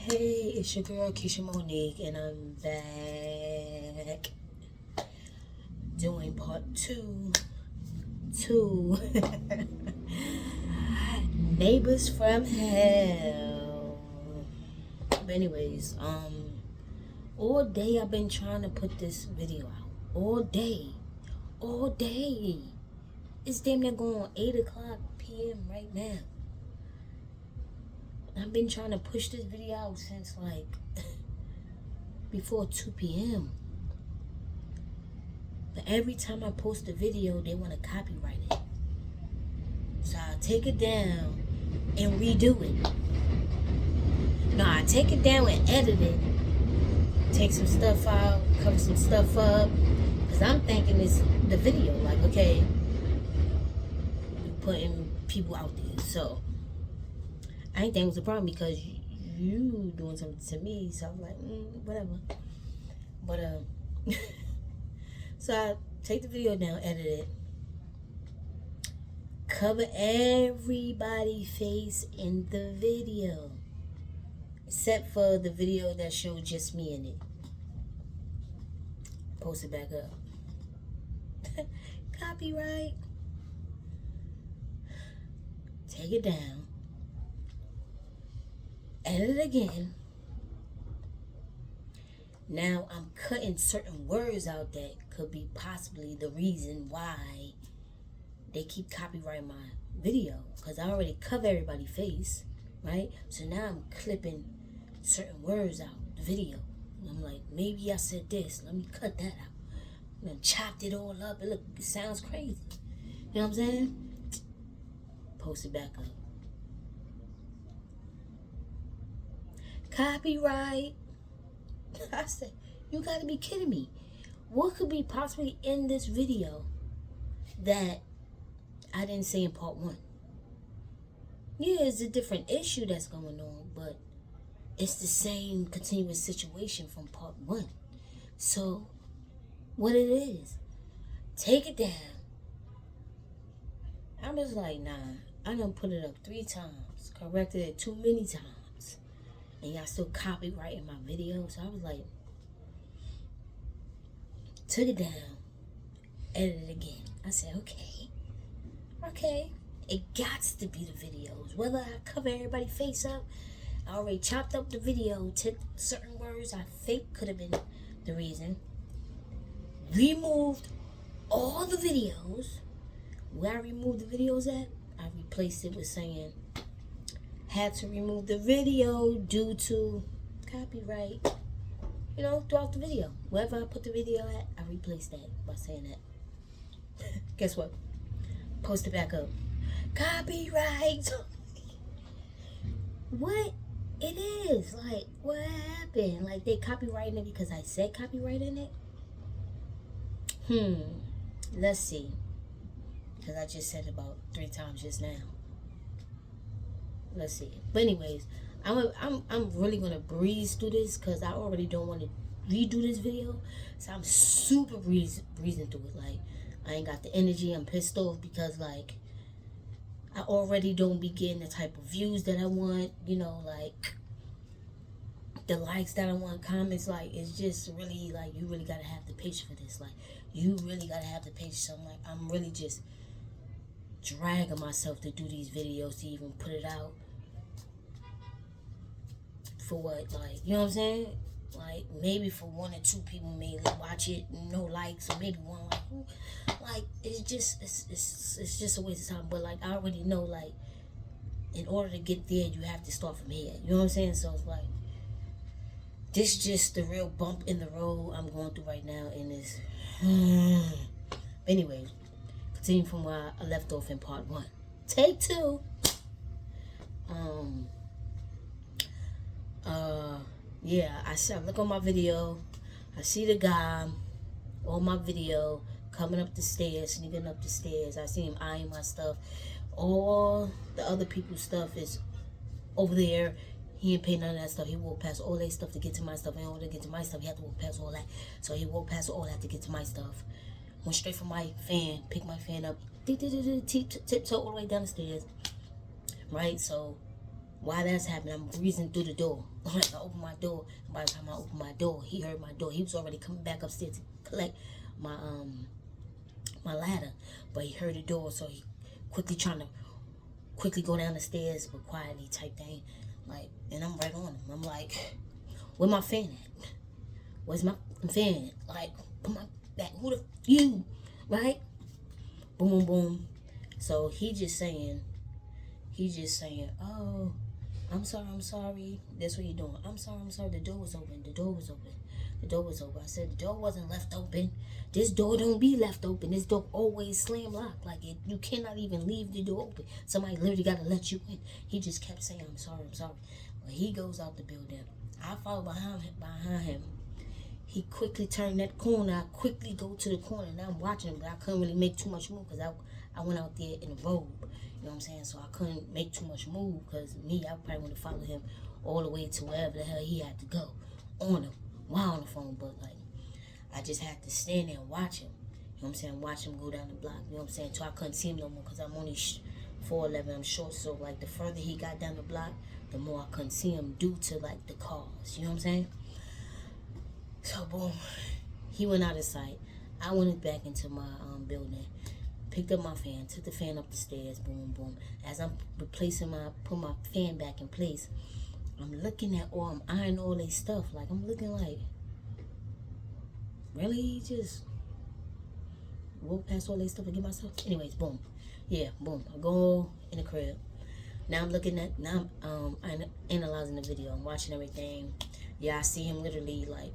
Hey, it's your girl Keisha Monique, and I'm back doing part two, Neighbors from Hell. But anyways, all day I've been trying to put this video out. All day. It's damn near going 8 o'clock p.m. right now. I've been trying to push this video out since like before 2 p.m. But every time I post a video, they want to copyright it. So I take it down and redo it. No, I take it down and edit it. Take some stuff out, cover some stuff up. Because I'm thinking it's the video. Like, okay, you're putting people out there. So I ain't think it was a problem because you doing something to me, so I'm like, whatever. But so I take the video down, edit it, cover everybody's face in the video, except for the video that showed just me in it. Post it back up. Copyright. Take it down. Edit it again. Now I'm cutting certain words out that could be possibly the reason why they keep copyrighting my video. Because I already cover everybody's face, right? So now I'm clipping certain words out the video. And I'm like, maybe I said this. Let me cut that out. And then chopped it all up. It sounds crazy. You know what I'm saying? Post it back up. Copyright. I said, you gotta be kidding me. What could be possibly in this video that I didn't say in part 1? Yeah, it's a different issue that's going on, but it's the same continuous situation from part 1. So, what it is, take it down. I'm just like, nah, I done put it up 3 times, corrected it too many times. And y'all still copyrighting my video. So I was like, took it down, edited it again. I said, okay. It got to be the videos. Whether I cover everybody's face up, I already chopped up the video, took certain words I think could have been the reason. Removed all the videos. Where I removed the videos at, I replaced it with saying, had to remove the video due to copyright, throughout the video. Wherever I put the video at, I replaced that by saying that. Guess what? Post it back up. Copyright. What? It is. Like, what happened? Like, they copyrighting it because I said copyright in it? Let's see. Because I just said it about 3 times just now. Let's see. But anyways, I'm really gonna breeze through this because I already don't want to redo this video. So I'm super breezing through it. Like, I ain't got the energy. I'm pissed off because like I already don't be getting the type of views that I want. Like the likes that I want, comments. Like, it's just really like you really gotta have the patience for this. Like, you really gotta have the patience. So I'm really just dragging myself to do these videos to even put it out. For what? Like, you know what I'm saying? Like, maybe for 1 or 2 people may watch it, no likes, or maybe 1 like. Like, it's just a waste of time. But like, I already know, like, in order to get there, you have to start from here. You know what I'm saying? So it's like, this is just the real bump in the road I'm going through right now in this. Anyways, continue from where I left off in part 1. Take 2. Yeah, I look on my video. I see the guy on my video coming up the stairs, sneaking up the stairs. I see him eyeing my stuff. All the other people's stuff is over there. He ain't pay none of that stuff. He walked past all that stuff to get to my stuff. In order to get to my stuff, he had to walk past all that. So he walked past all that to get to my stuff. Went straight from my fan, picked my fan up, tiptoe all the way down the stairs. Right? So while that's happening, I'm breezing through the door. Like, I open my door. By the time I open my door, he heard my door. He was already coming back upstairs to collect my my ladder, but he heard the door, so he trying to quickly go down the stairs, but quietly type thing. Like, and I'm right on him. I'm like, where my fan at? Where's my fan? Like, put my back. Who the you? Right? Boom, boom, boom. So he just saying, oh, I'm sorry. That's what he doing. I'm sorry. The door was open. I said, the door wasn't left open. This door don't be left open. This door always slam locked. Like, you cannot even leave the door open. Somebody literally got to let you in. He just kept saying, I'm sorry. When he goes out the building, I follow behind him. He quickly turned that corner. I quickly go to the corner. And I'm watching him, but I couldn't really make too much move because I went out there in a robe. You know what I'm saying? So I couldn't make too much move because I probably would have followed him all the way to wherever the hell he had to go on him while on the phone. But, like, I just had to stand there and watch him. You know what I'm saying? Watch him go down the block. You know what I'm saying? So I couldn't see him no more because I'm only 4'11". I'm short. So, like, the further he got down the block, the more I couldn't see him due to, like, the cars. You know what I'm saying? So, boom. He went out of sight. I went back into my building. Picked up my fan, took the fan up the stairs, boom, boom. As I'm put my fan back in place, I'm looking at I'm eyeing all this stuff. Like, I'm looking like, really? Just walk past all this stuff to get myself? Anyways, boom. Yeah, boom. I go in the crib. Now I'm analyzing the video. I'm watching everything. Yeah, I see him literally, like,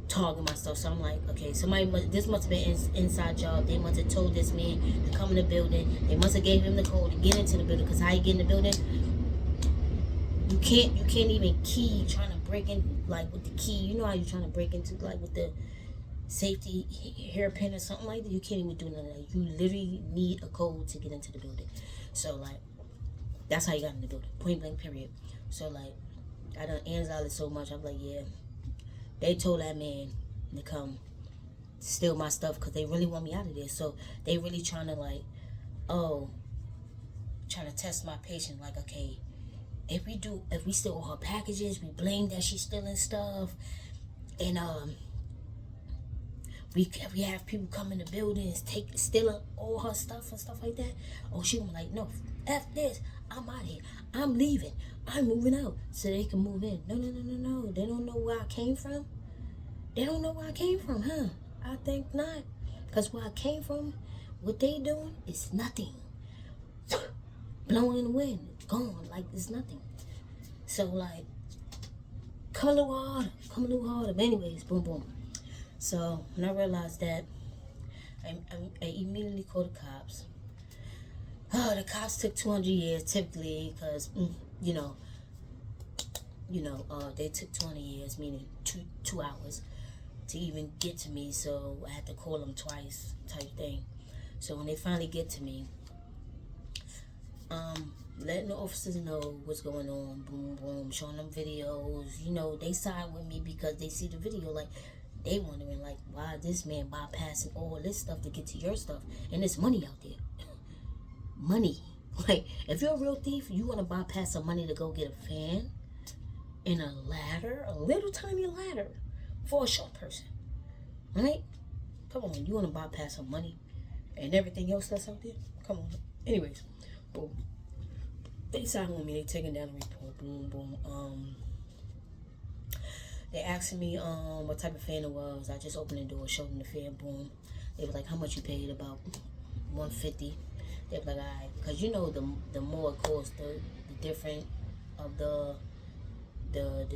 talking my stuff. So I'm like, okay, this must have been an inside job. They must have told this man to come in the building. They must have gave him the code to get into the building. Because how you get in the building, you can't even key, trying to break in, like, with the key. You know how you're trying to break into, like, with the safety hairpin or something like that. You can't even do none of that. You literally need a code to get into the building. So, like, that's how you got in the building, point blank period. So, like, I done analyzed it so much. I'm like, yeah, they told that man to come steal my stuff because they really want me out of there. So they really trying to, like, trying to test my patience. Like, okay, if we steal all her packages, we blame that she's stealing stuff, and we have people come in the buildings stealing all her stuff and stuff like that. Oh, she was like, no, F this, I'm out here, I'm leaving, I'm moving out so they can move in. No. They don't know where I came from. Huh? I think not. Because where I came from, what they doing is nothing. Blowing in the wind, gone, like it's nothing. So, like, come a little harder. But anyways, boom, boom. So when I realized that, I immediately called the cops. The cops took 200 years typically because, they took 20 years, meaning two hours, to even get to me. So I had to call them twice, type thing. So when they finally get to me, letting the officers know what's going on, boom, boom, showing them videos. They side with me because they see the video, like, they wondering, like, why this man bypassing all this stuff to get to your stuff, and there's money out there. Money. Like, if you're a real thief, you want to bypass some money to go get a fan and a ladder, a little tiny ladder for a short person, right? Come on, you want to bypass some money and everything else that's out there? Come on. Anyways, boom. They signed with me. They taking down the report. Boom, boom. They asking me what type of fan it was. I just opened the door, showed them the fan. Boom. They were like, how much you paid? About $150. They were like, all right, because the more it costs, the different of the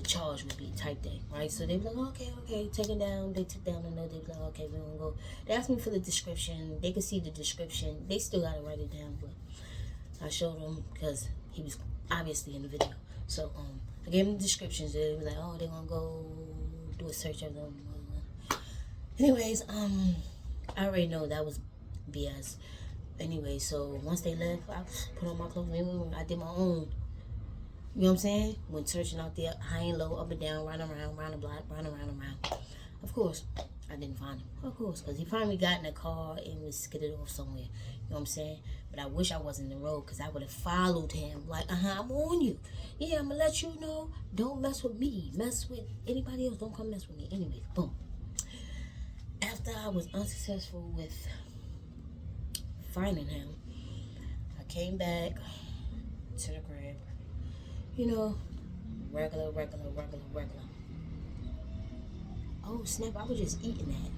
charge would be, type thing, right? So they were like, okay, take it down. They took down the note. They were like, okay, we're gonna go. They asked me for the description. They could see the description. They still gotta write it down, but I showed them because he was obviously in the video. So I gave them the descriptions. They were like, oh, they're gonna go do a search of them. Anyways, I already know that was BS. Anyway, so once they left, I put on my clothes. I did my own. You know what I'm saying? Went searching out there, high and low, up and down, round and round, round the block, round and round and round. Of course, I didn't find him, of course, because he finally got in a car and was skidded off somewhere. You know what I'm saying? But I wish I wasn't in the road, because I would have followed him. Like, I'm on you. Yeah, I'm going to let you know. Don't mess with me. Mess with anybody else. Don't come mess with me. Anyways, boom. After I was unsuccessful with finding him, I came back to the crib. You know, regular. Oh snap! I was just eating that.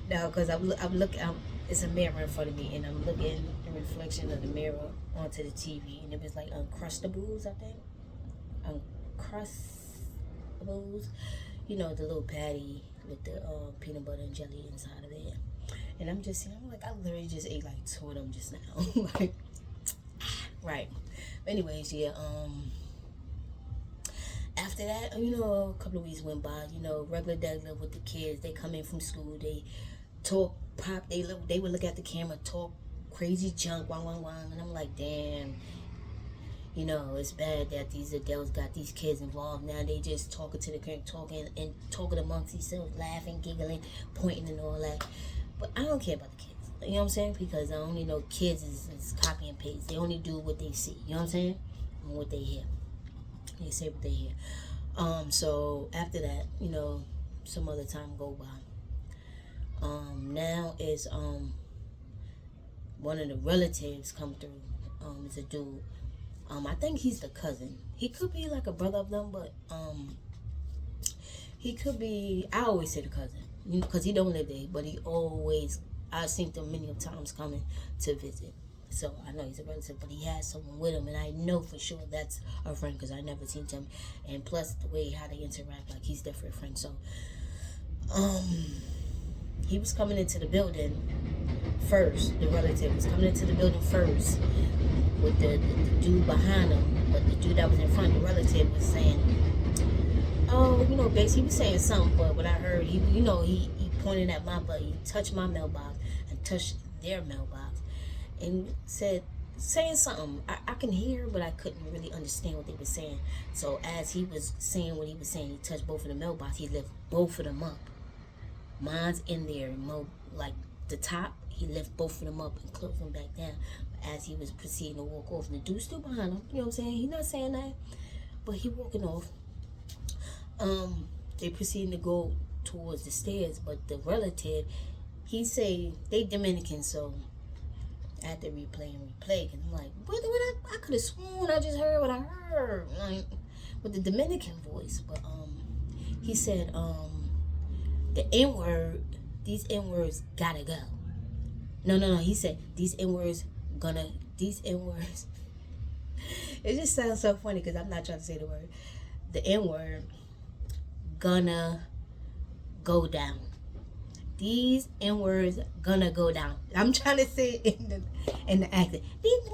No, because I'm looking. It's a mirror in front of me, and I'm looking the reflection of the mirror onto the TV, and it was like Uncrustables, I think. Uncrustables, you know, the little patty with the peanut butter and jelly inside of it. And I'm just saying, I literally just ate like 2 of them just now. Like, right. Anyways, yeah. After that, you know, a couple of weeks went by. You know, regular with the kids. They come in from school. They talk pop. They would look at the camera, talk crazy junk, wang. And I'm like, damn. You know, it's bad that these adults got these kids involved. Now they just talking to the camera, talking amongst themselves, laughing, giggling, pointing and all that. But I don't care about the kids. You know what I'm saying? Because I only know kids is copy and paste. They only do what they see. You know what I'm saying? And what they hear. They say what they hear. So after that, you know, some other time go by. Now is one of the relatives come through. Is a dude. I think he's the cousin. He could be like a brother of them, but he could be. I always say the cousin, you know, because he don't live there, but he always. I've seen them many times coming to visit. So I know he's a relative, but he has someone with him, and I know for sure that's a friend because I never seen him. And plus the way how they interact, like he's definitely a friend. So, he was coming into the building first. The relative was coming into the building first with the dude behind him, but the dude that was in front, the relative was saying, "Oh, you know, basically he was saying something." But what I heard, he pointed at my butt, he touched my mailbox and touched their mailbox. And saying something. I can hear, but I couldn't really understand what they were saying. So as he was saying what he was saying, he touched both of the mailbox. He lifted both of them up. Mine's in there, like the top. He lifted both of them up and closed them back down. As he was proceeding to walk off, and the dude's still behind him. You know what I'm saying? He's not saying that, but he walking off. They proceeding to go towards the stairs, but the relative, he say they Dominican, so. I had to replay, and I'm like, what I could have sworn I just heard what I heard, like, with the Dominican voice. But he said the N-word, these N-words gotta go. No, he said these N-words. It just sounds so funny because I'm not trying to say the word. The N-word gonna go down. These N-words gonna go down. I'm trying to say it in the accent. These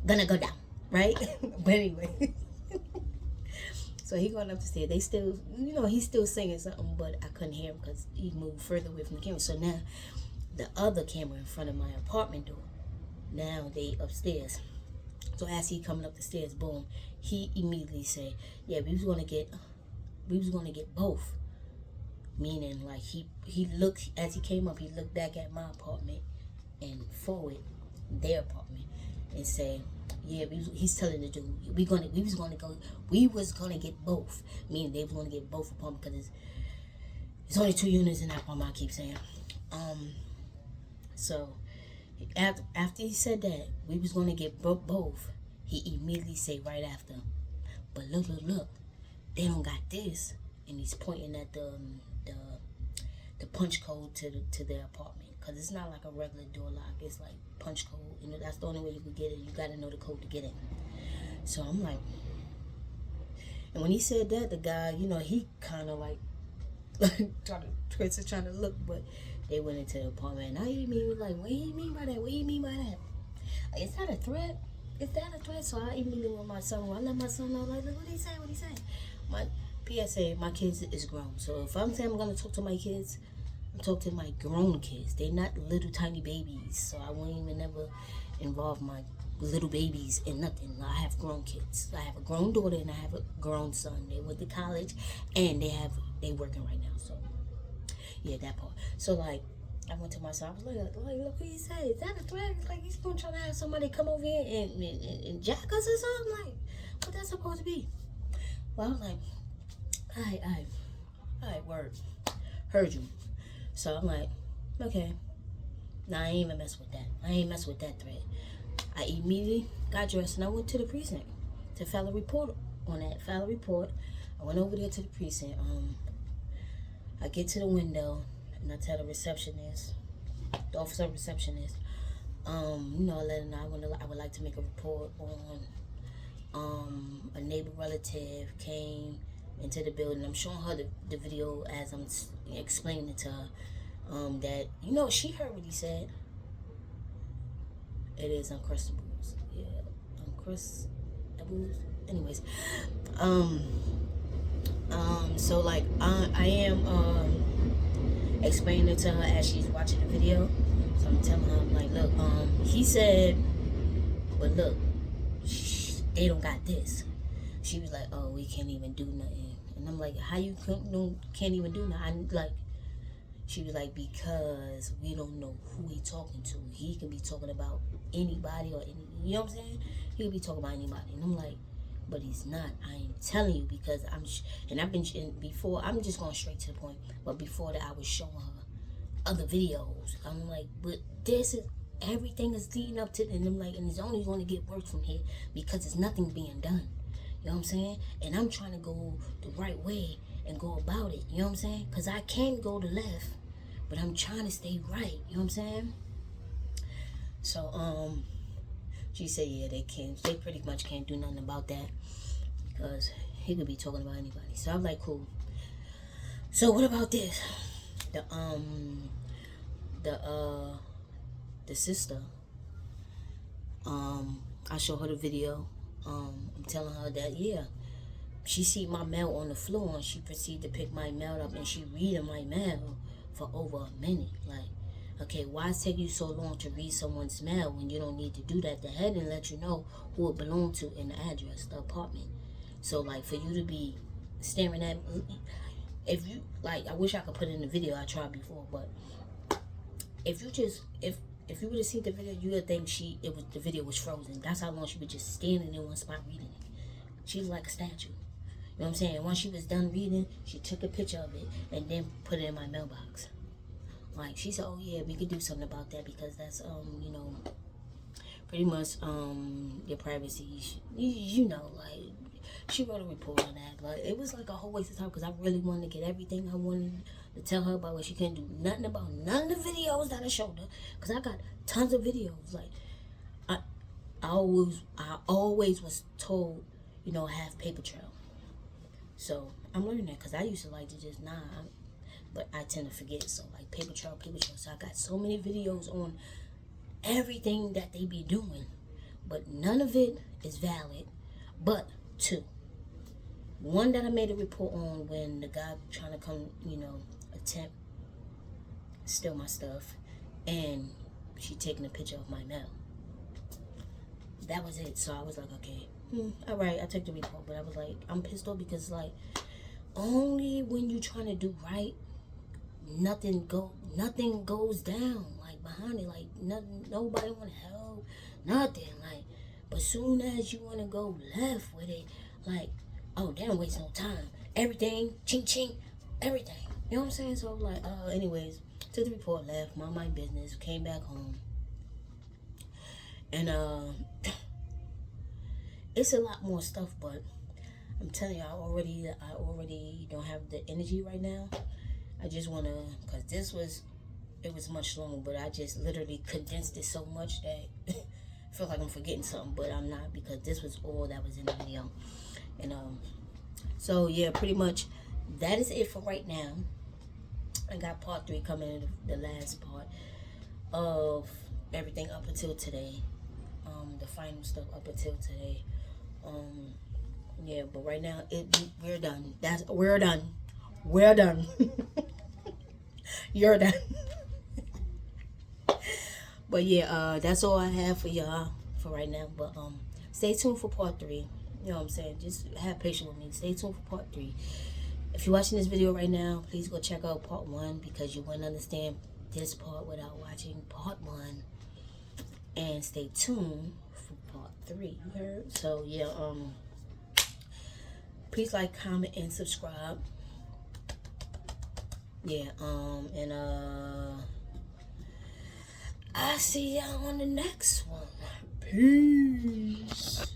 gonna go down, right? But anyway. So he going up the stairs. They still, you know, he's still singing something, but I couldn't hear him because he moved further away from the camera. So now the other camera in front of my apartment door, now they upstairs. So as he coming up the stairs, boom, he immediately said, yeah, we was gonna get both. Meaning, like, he looked, as he came up, he looked back at my apartment and forward their apartment and said, yeah, he's telling the dude, we was gonna get both. Meaning they was gonna get both apartments because it's only 2 units in that apartment, I keep saying. So after he said that, we was gonna get both, he immediately said right after, but look, they don't got this. And he's pointing at the punch code to their apartment, because it's not like a regular door lock. It's like punch code. You know, that's the only way you could get it. You got to know the code to get in. So I'm like, and when he said that, the guy, you know, he kind of like trying to look, but they went into the apartment. And I even was like, what do you mean by that? What do you mean by that? Like, is that a threat? Is that a threat? So I even with my son, I let my son know, like, what did he say? What did he say? My PSA, my kids is grown. So if I'm saying I'm going to talk to my kids, I'm talking to my grown kids. They're not little tiny babies. So I won't even ever involve my little babies in nothing. I have grown kids. I have a grown daughter and I have a grown son. They went to college and they have they working right now. So yeah, that part. So like, I went to my son. I was like, look what he said. Is that a threat? It's like he's gonna try to have somebody come over here and jack us or something. Like, what that's supposed to be? Well, I was like, all right, word, heard you. So I'm like, okay. Nah, I ain't even mess with that. I ain't mess with that threat. I immediately got dressed and I went to the precinct to file a report on that. File a report. I went over there to the precinct. I get to the window and I tell the receptionist, the officer receptionist, you know, I let her know I would like to make a report on a neighbor relative came into the building. I'm showing her the video as I'm explaining it to her. That, you know, she heard what he said. It is Uncrustables. Yeah, Uncrustables. Anyways, so like I am explaining it to her as she's watching the video. So I'm telling her, I'm like, look, he said, but look, they don't got this. She was like, oh, we can't even do nothing. And I'm like, how you can't even do nothing? She was like, because we don't know who he talking to. He can be talking about anybody or any, you know what I'm saying? He could be talking about anybody. And I'm like, but he's not. I am telling you because before, I'm just going straight to the point. But before that, I was showing her other videos. I'm like, but everything is leading up to it. And I'm like, and it's only going to get worse from here because there's nothing being done. You know what I'm saying? And I'm trying to go the right way and go about it. You know what I'm saying? Because I can go to left, but I'm trying to stay right. You know what I'm saying? So, she said, yeah, they pretty much can't do nothing about that because he could be talking about anybody. So I'm like, cool. So what about this? The sister, I show her the video. I'm telling her that, yeah, she see my mail on the floor and she proceeded to pick my mail up and she reading my mail for over a minute. Like, okay, why take you so long to read someone's mail when you don't need to do that? The head and let you know who it belonged to and the address, the apartment. So like for you to be staring at, if you like, I wish I could put it in the video. I tried before, but if you would have seen the video, you would think the video was frozen. That's how long she was just standing in one spot reading it. She was like a statue. You know what I'm saying? Once she was done reading, she took a picture of it and then put it in my mailbox. Like, she said, oh yeah, we could do something about that because that's, you know, pretty much, your privacy. You know, like, she wrote a report on that. But it was like a whole waste of time because I really wanted to get everything I wanted to tell her about, what she couldn't do nothing about none of the videos that I showed her. Because I got tons of videos. Like, I always was told, you know, have paper trail. So I'm learning that because I used to like to just but I tend to forget. So like paper trail. So I got so many videos on everything that they be doing, but none of it is valid. But two, one that I made a report on when the guy trying to come, you know, attempt steal my stuff, and she taking a picture of my mail. That was it. So I was like, okay. All right, I took the report, but I was like, I'm pissed off because like, only when you trying to do right, nothing goes down like behind it. Like nothing, nobody want to help, nothing. Like, but soon as you want to go left with it, like, oh, they don't waste no time. Everything, ching ching, everything. You know what I'm saying? So like, anyways, took the report, left, mind my business, came back home, and it's a lot more stuff, but I'm telling you, I already don't have the energy right now. I just want to, because it was much longer, but I just literally condensed it so much that I feel like I'm forgetting something, but I'm not, because this was all that was in the video. And so yeah, pretty much that is it for right now. I got part 3 coming in, the last part of everything up until today. The final stuff up until today. Yeah, but right now we're done. We're done. You're done. But yeah, that's all I have for y'all for right now. But stay tuned for part 3. You know what I'm saying? Just have patience with me. Stay tuned for part 3. If you're watching this video right now, please go check out part 1 because you wouldn't understand this part without watching part 1. And stay tuned for part 3. You heard? So yeah, please like, comment, and subscribe. Yeah, and I'll see y'all on the next one. Peace.